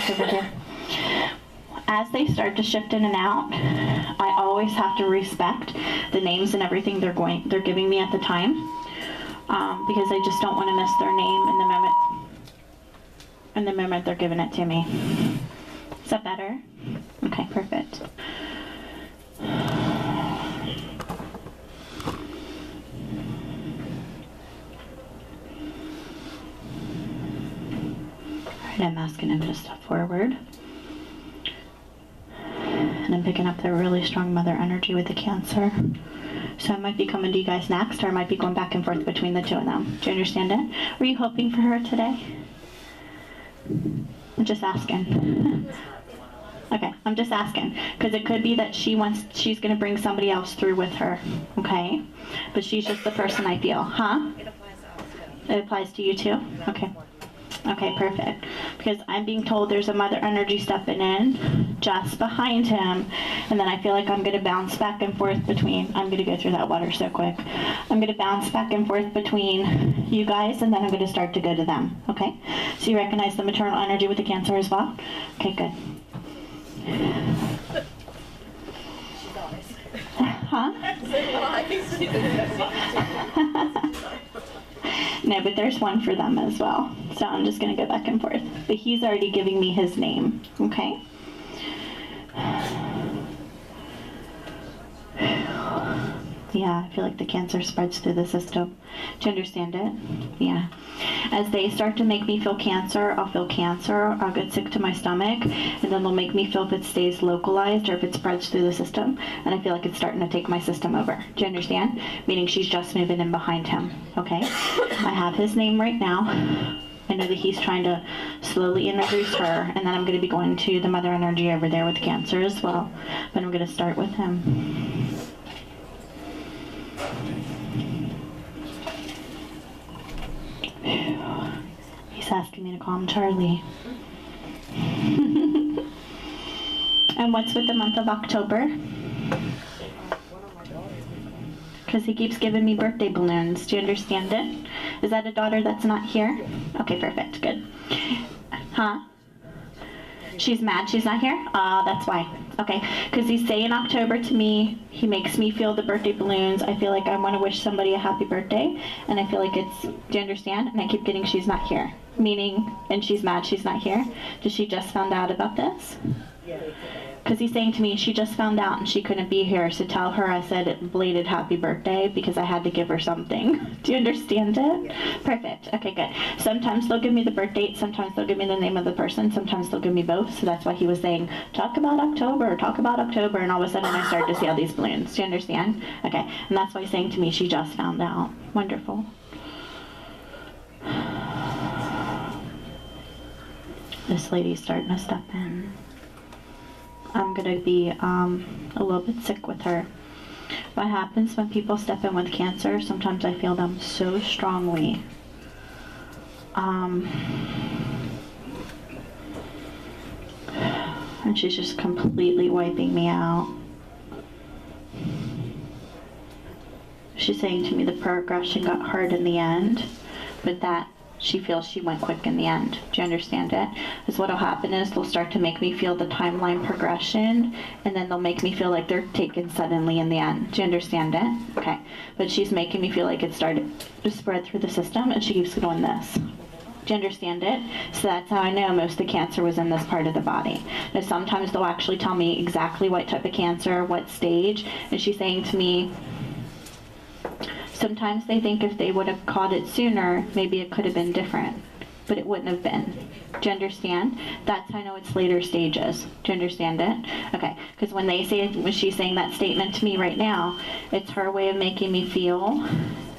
back over here. As they start to shift in and out, I always have to respect the names and everything they're giving me at the time, because I just don't want to miss their name in the moment they're giving it to me. Is that better? Okay, perfect. Alright, I'm asking him to step forward. And I'm picking up the really strong mother energy with the Cancer. So I might be coming to you guys next, or I might be going back and forth between the two of them. Do you understand it? Were you hoping for her today? I'm just asking. Okay, I'm just asking. Because it could be that she's going to bring somebody else through with her. Okay? But she's just the person I feel. Huh? It applies to us too. It applies to you too? Okay. Okay, perfect. Because I'm being told there's a mother energy stepping in just behind him, and then I feel like I'm going to bounce back and forth between, I'm going to go through that water so quick. I'm going to bounce back and forth between you guys, and then I'm going to start to go to them, okay? So you recognize the maternal energy with the Cancer as well? Okay, good. She's honest. Huh? No, but there's one for them as well. So I'm just going to go back and forth. But he's already giving me his name, okay? Yeah, I feel like the Cancer spreads through the system. Do you understand it? Yeah. As they start to make me feel Cancer, I'll feel Cancer, I'll get sick to my stomach, and then they'll make me feel if it stays localized or if it spreads through the system, and I feel like it's starting to take my system over. Do you understand? Meaning she's just moving in behind him, okay? I have his name right now. I know that he's trying to slowly introduce her, and then I'm going to be going to the mother energy over there with Cancer as well, but I'm going to start with him. He's asking me to call him Charlie. And what's with the month of October? Because he keeps giving me birthday balloons. Do you understand it? Is that a daughter that's not here? Okay, perfect. Good. Huh? She's mad she's not here? That's why. Okay, because he's saying October to me. He makes me feel the birthday balloons. I feel like I want to wish somebody a happy birthday, and I feel like it's, do you understand? And I keep getting she's not here. Meaning, and she's mad she's not here. Does she just found out about this? Because he's saying to me, she just found out and she couldn't be here, so tell her I said belated happy birthday because I had to give her something. Do you understand it? Perfect. Okay, good. Sometimes they'll give me the birth date, sometimes they'll give me the name of the person, sometimes they'll give me both, so that's why he was saying, talk about October, and all of a sudden I started to see all these balloons. Do you understand? Okay, and that's why he's saying to me, she just found out. Wonderful. This lady's starting to step in. I'm going to be a little bit sick with her. What happens when people step in with Cancer, sometimes I feel them so strongly. And she's just completely wiping me out. She's saying to me the progression got hard in the end, but that she feels she went quick in the end. Do you understand it? Because what'll happen is they'll start to make me feel the timeline progression, and then they'll make me feel like they're taken suddenly in the end. Do you understand it? Okay. But she's making me feel like it started to spread through the system, and she keeps doing this. Do you understand it? So that's how I know most of the Cancer was in this part of the body. Now sometimes they'll actually tell me exactly what type of Cancer, what stage, and she's saying to me, sometimes they think if they would have caught it sooner, maybe it could have been different, but it wouldn't have been. Do you understand? That's how I know it's later stages. Do you understand it? Okay, because when she's saying that statement to me right now, it's her way of making me feel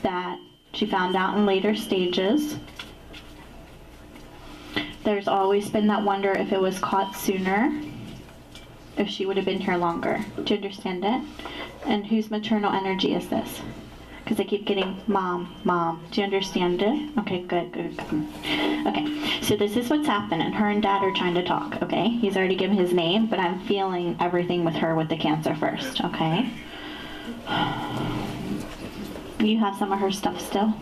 that she found out in later stages. There's always been that wonder if it was caught sooner, if she would have been here longer. Do you understand it? And whose maternal energy is this? Because I keep getting mom, mom. Do you understand it? Okay, good, good, good. Okay, so this is what's happening. Her and dad are trying to talk, okay? He's already given his name, but I'm feeling everything with her with the Cancer first, okay? You have some of her stuff still?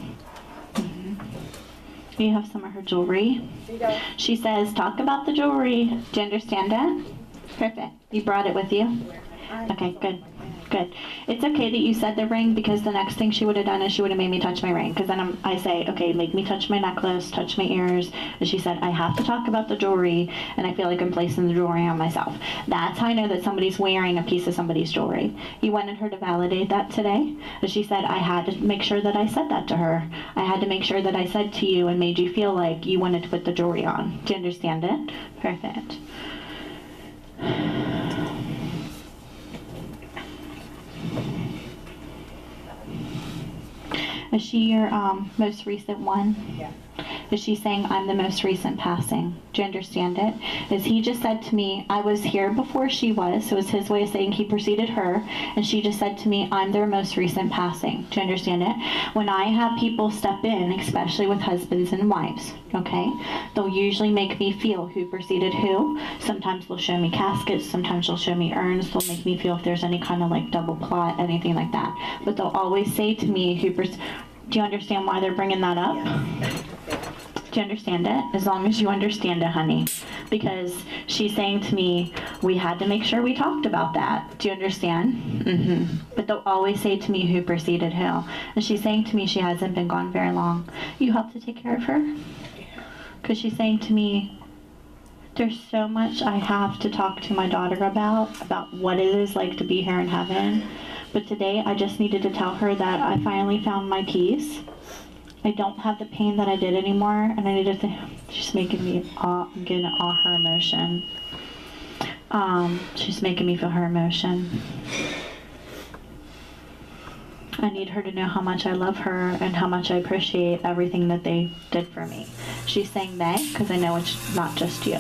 You have some of her jewelry. She does. She says, talk about the jewelry. Do you understand it? Perfect. You brought it with you? Okay, good. Good. It's okay that you said the ring, because the next thing she would have done is she would have made me touch my ring. Because then I say, okay, make me touch my necklace, touch my ears. And she said, I have to talk about the jewelry, and I feel like I'm placing the jewelry on myself. That's how I know that somebody's wearing a piece of somebody's jewelry. You wanted her to validate that today? And she said, I had to make sure that I said that to her. I had to make sure that I said to you and made you feel like you wanted to put the jewelry on. Do you understand it? Perfect. Is she your most recent one? Yeah. Is she saying, I'm the most recent passing? Do you understand it? Is he just said to me, I was here before she was, so it's his way of saying he preceded her, and she just said to me, I'm their most recent passing. Do you understand it? When I have people step in, especially with husbands and wives, okay, they'll usually make me feel who preceded who. Sometimes they'll show me caskets, sometimes they'll show me urns, they'll make me feel if there's any kind of like double plot, anything like that. But they'll always say to me, do you understand why they're bringing that up? Do you understand it? As long as you understand it, honey. Because she's saying to me, we had to make sure we talked about that. Do you understand? But they'll always say to me who preceded who. And she's saying to me she hasn't been gone very long. You helped to take care of her? Because she's saying to me, there's so much I have to talk to my daughter about what it is like to be here in heaven. But today I just needed to tell her that I finally found my peace. I don't have the pain that I did anymore, and I needed to. She's making me I'm getting all her emotion. She's making me feel her emotion. I need her to know how much I love her and how much I appreciate everything that they did for me. She's saying they, because I know it's not just you.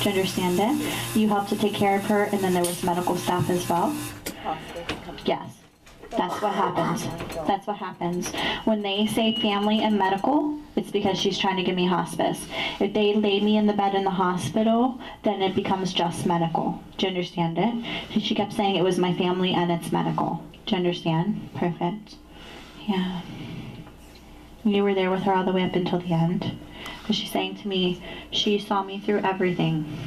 Do you understand it? You helped to take care of her, and then there was medical staff as well. Yes. That's what happens. That's what happens. When they say family and medical, it's because she's trying to give me hospice. If they lay me in the bed in the hospital, then it becomes just medical. Do you understand it? She kept saying it was my family and it's medical. Do you understand? Perfect. Yeah. You were there with her all the way up until the end. Because she's saying to me, she saw me through everything.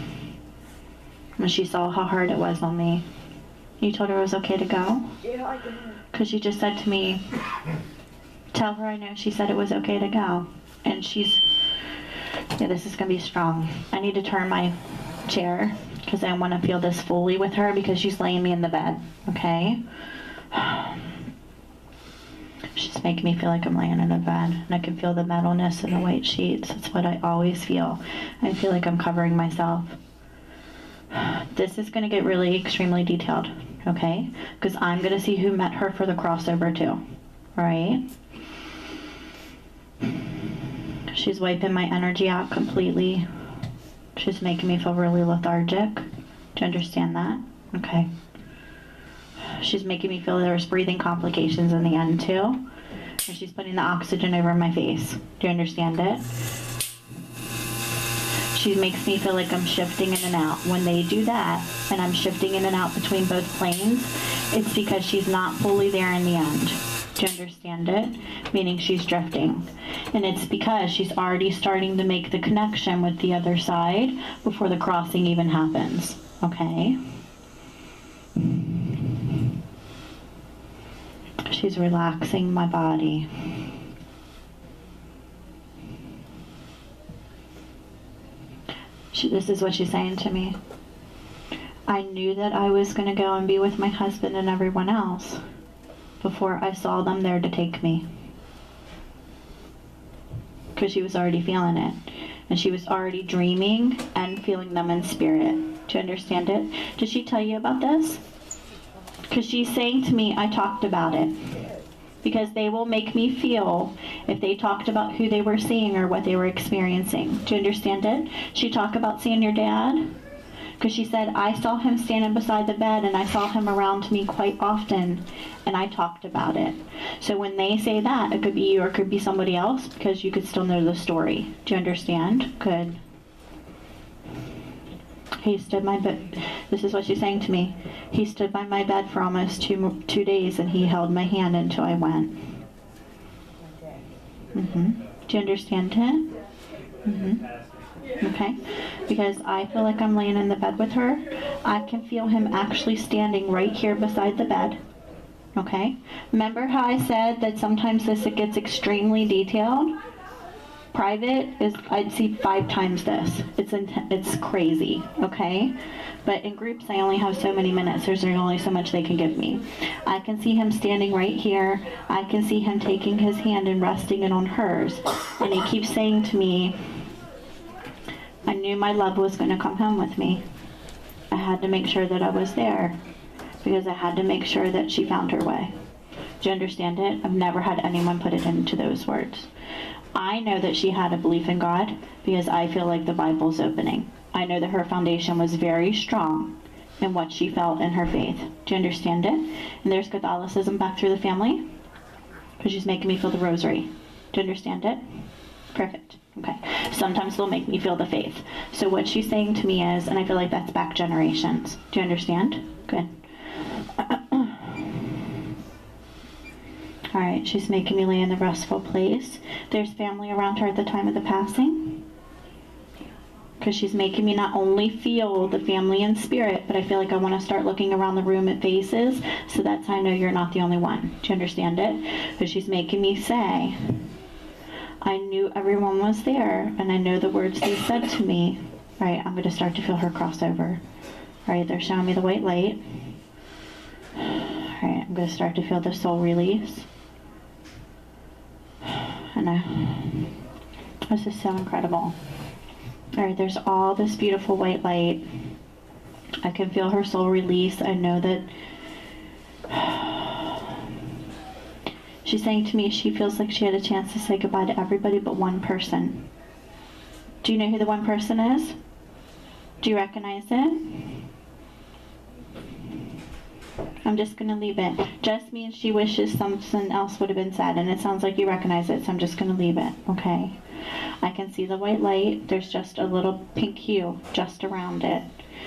And she saw how hard it was on me. You told her it was okay to go? Yeah, I did. Because she just said to me, tell her I know she said it was okay to go. And she's, yeah, this is going to be strong. I need to turn my chair because I want to feel this fully with her because she's laying me in the bed, okay? She's making me feel like I'm laying in a bed. And I can feel the metalness in the white sheets. That's what I always feel. I feel like I'm covering myself. This is going to get really extremely detailed, okay? Because I'm going to see who met her for the crossover too, all right? She's wiping my energy out completely. She's making me feel really lethargic. Do you understand that? Okay. She's making me feel there's breathing complications in the end too. And she's putting the oxygen over my face. Do you understand it? She makes me feel like I'm shifting in and out. When they do that, and I'm shifting in and out between both planes, it's because she's not fully there in the end. Do you understand it? Meaning she's drifting. And it's because she's already starting to make the connection with the other side before the crossing even happens. Okay? She's relaxing my body. This is what she's saying to me. I knew that I was going to go and be with my husband and everyone else before I saw them there to take me. Because she was already feeling it. And she was already dreaming and feeling them in spirit. Do you understand it? Did she tell you about this? Because she's saying to me, I talked about it. Because they will make me feel if they talked about who they were seeing or what they were experiencing. Do you understand it? She talked about seeing your dad? Because she said, I saw him standing beside the bed and I saw him around me quite often and I talked about it. So when they say that, it could be you or it could be somebody else because you could still know the story. Do you understand? Good. He stood my bed. This is what she's saying to me. He stood by my bed for almost two days, and he held my hand until I went. Do you understand it? Okay, because I feel like I'm laying in the bed with her. I can feel him actually standing right here beside the bed. Okay, remember how I said that sometimes this it gets extremely detailed? Private is, I'd see 5 times this. It's crazy, okay? But in groups, I only have so many minutes. There's only so much they can give me. I can see him standing right here. I can see him taking his hand and resting it on hers. And he keeps saying to me, I knew my love was going to come home with me. I had to make sure that I was there because I had to make sure that she found her way. Do you understand it? I've never had anyone put it into those words. I know that she had a belief in God because I feel like the Bible's opening. I know that her foundation was very strong in what she felt in her faith. Do you understand it? And there's Catholicism back through the family because she's making me feel the rosary. Do you understand it? Perfect. Okay. Sometimes they'll make me feel the faith. So what she's saying to me is, and I feel like that's back generations. Do you understand? Good. All right, she's making me lay in the restful place. There's family around her at the time of the passing. Because she's making me not only feel the family and spirit, but I feel like I want to start looking around the room at faces, so that's how I know you're not the only one. Do you understand it? Because she's making me say, I knew everyone was there, and I know the words they said to me. All right, I'm going to start to feel her crossover. All right, they're showing me the white light. All right, I'm going to start to feel the soul release. And this is so incredible. All right, there's all this beautiful white light. I can feel her soul release. I know that she's saying to me she feels like she had a chance to say goodbye to everybody but one person. Do you know who the one person is? Do you recognize it? I'm just going to leave it. Just means she wishes something else would have been said, and it sounds like you recognize it, so I'm just going to leave it, okay? I can see the white light. There's just a little pink hue just around it.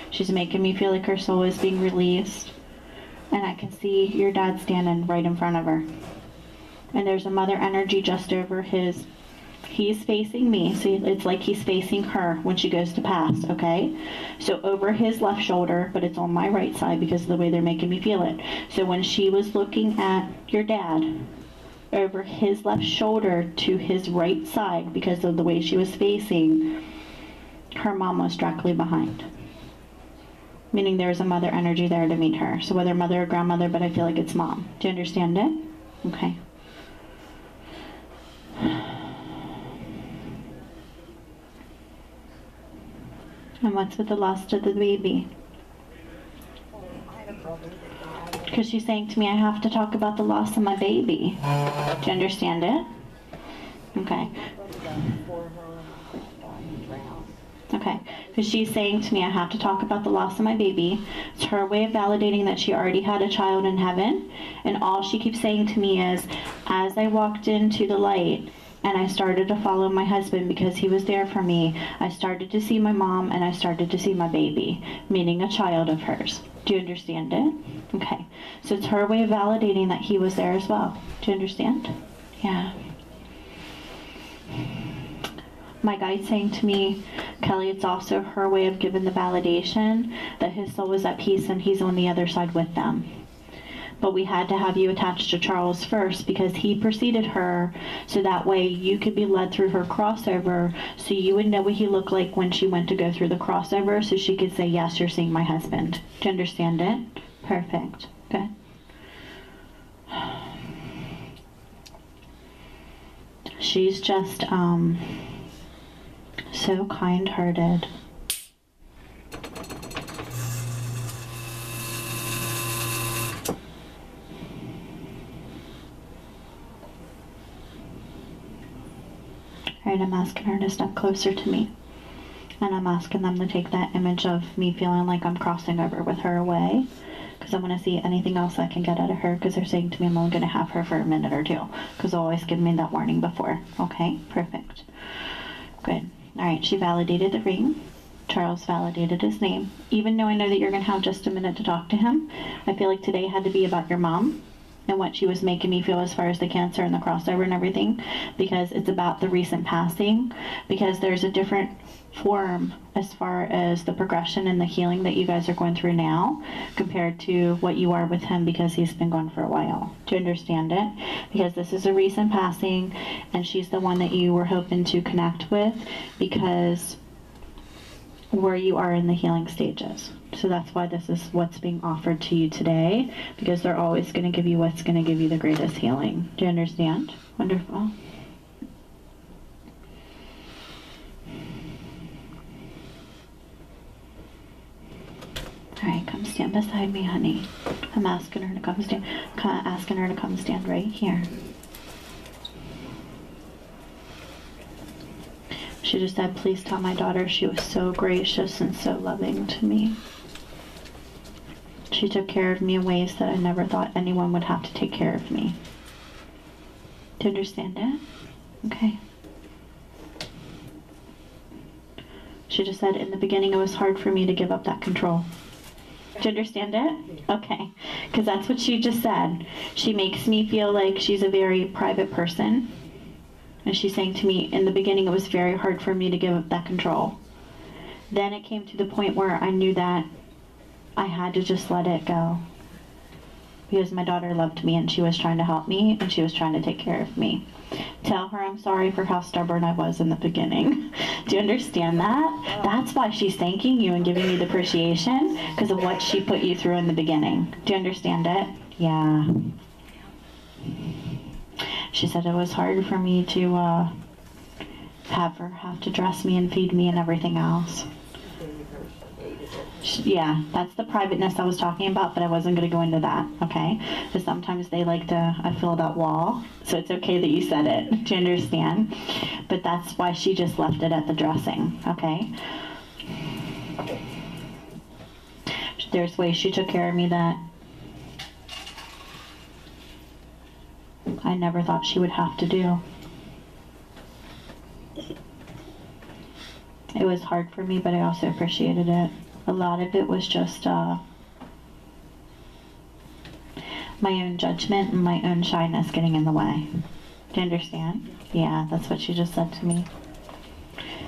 She's making me feel like her soul is being released, and I can see your dad standing right in front of her. And there's a mother energy just over his. He's facing me, so it's like he's facing her when she goes to pass, okay? So over his left shoulder, but it's on my right side because of the way they're making me feel it. So when she was looking at your dad, over his left shoulder to his right side, because of the way she was facing, her mom was directly behind. Meaning there's a mother energy there to meet her. So whether mother or grandmother, but I feel like it's mom. Do you understand it? Okay. And what's with the loss of the baby? Because she's saying to me, I have to talk about the loss of my baby. Do you understand it? Okay. Okay. Because she's saying to me, I have to talk about the loss of my baby. It's her way of validating that she already had a child in heaven. And all she keeps saying to me is, as I walked into the light, and I started to follow my husband because he was there for me, I started to see my mom and I started to see my baby, meaning a child of hers. Do you understand it? Okay. So it's her way of validating that he was there as well. Do you understand? Yeah. My guide's saying to me, Kelly, it's also her way of giving the validation that his soul was at peace and he's on the other side with them. But we had to have you attached to Charles first because he preceded her, so that way you could be led through her crossover, so you would know what he looked like when she went to go through the crossover, so she could say, yes, you're seeing my husband. Do you understand it? Perfect. Good. She's just so kind-hearted. Right, I'm asking her to step closer to me. And I'm asking them to take that image of me feeling like I'm crossing over with her away. Because I want to see anything else I can get out of her. Because they're saying to me I'm only going to have her for a minute or two. Because they'll always give me that warning before. Okay, perfect. Good. Alright, she validated the ring. Charles validated his name. Even though I know that you're going to have just a minute to talk to him, I feel like today had to be about your mom. and what she was making me feel as far as the cancer and the crossover and everything, because it's about the recent passing, because there's a different form as far as the progression and the healing that you guys are going through now compared to what you are with him, because he's been gone for a while. Do you understand it? Because this is a recent passing, and she's the one that you were hoping to connect with, because where you are in the healing stages. So that's why this is what's being offered to you today, because they're always going to give you what's going to give you the greatest healing. Do you understand? Wonderful. All right, come stand beside me, honey. I'm asking her to come stand right here. She just said, please tell my daughter she was so gracious and so loving to me. She took care of me in ways that I never thought anyone would have to take care of me. Do you understand it? Okay. She just said, in the beginning it was hard for me to give up that control. Do you understand it? Okay. Because that's what she just said. She makes me feel like she's a very private person. And she's saying to me, in the beginning it was very hard for me to give up that control. Then it came to the point where I knew that I had to just let it go. Because my daughter loved me and she was trying to help me and she was trying to take care of me. Tell her I'm sorry for how stubborn I was in the beginning. Do you understand that? That's why she's thanking you and giving you the appreciation, because of what she put you through in the beginning. Do you understand it? Yeah. She said it was hard for me to have her have to dress me and feed me and everything else. Yeah, that's the privateness I was talking about, but I wasn't going to go into that, okay? Because sometimes they like to fill that wall, so it's okay that you said it. Do you understand? But that's why she just left it at the dressing, okay? There's ways she took care of me that I never thought she would have to do. It was hard for me, but I also appreciated it. A lot of it was just my own judgment and my own shyness getting in the way. Do you understand? Yeah, that's what she just said to me.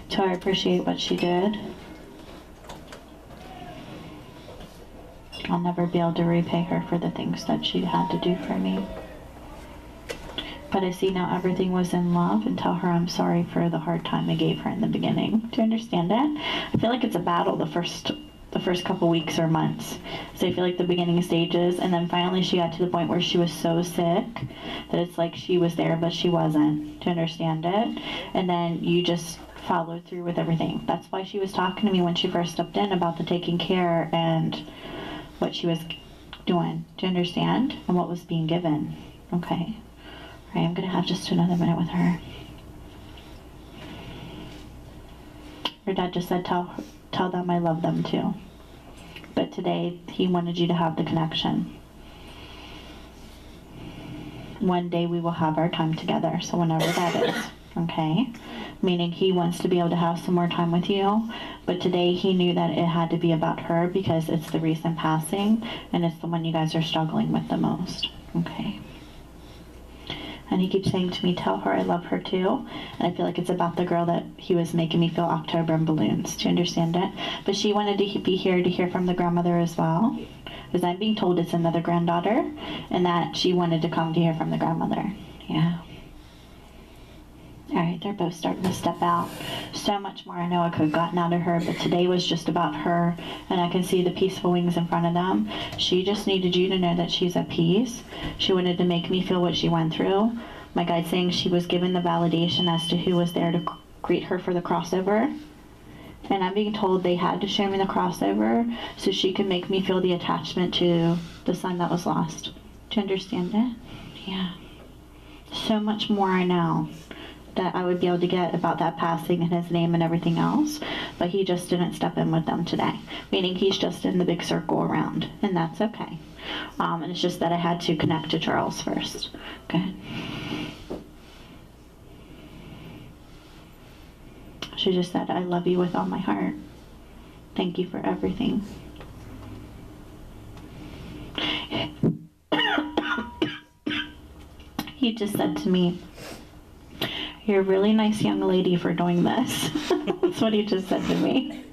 So I appreciate what she did. I'll never be able to repay her for the things that she had to do for me. But I see now everything was in love, and tell her I'm sorry for the hard time I gave her in the beginning. Do you understand it? I feel like it's a battle the first couple weeks or months. So I feel like the beginning stages, and then finally she got to the point where she was so sick that it's like she was there but she wasn't. Do you understand it? And then you just followed through with everything. That's why she was talking to me when she first stepped in about the taking care and what she was doing. Do you understand? And what was being given. Okay. All right, I'm going to have just another minute with her. Your dad just said tell them I love them too. But today he wanted you to have the connection. One day we will have our time together, so whenever that is, okay? Meaning he wants to be able to have some more time with you, but today he knew that it had to be about her because it's the recent passing and it's the one you guys are struggling with the most, okay? And he keeps saying to me, tell her I love her too. And I feel like it's about the girl that he was making me feel October and balloons. Do you understand it? But she wanted to be here to hear from the grandmother as well. Because I'm being told it's another granddaughter. And that she wanted to come to hear from the grandmother. Yeah. All right, they're both starting to step out. So much more I know I could have gotten out of her, but today was just about her, and I can see the peaceful wings in front of them. She just needed you to know that she's at peace. She wanted to make me feel what she went through. My guide's saying she was given the validation as to who was there to greet her for the crossover. And I'm being told they had to show me the crossover so she could make me feel the attachment to the son that was lost. Do you understand it? Yeah. So much more I know that I would be able to get about that passing and his name and everything else, but he just didn't step in with them today, meaning he's just in the big circle around, and that's okay. And it's just that I had to connect to Charles first. Okay. She just said, I love you with all my heart. Thank you for everything. He just said to me, "You're a really nice young lady for doing this." That's what he just said to me.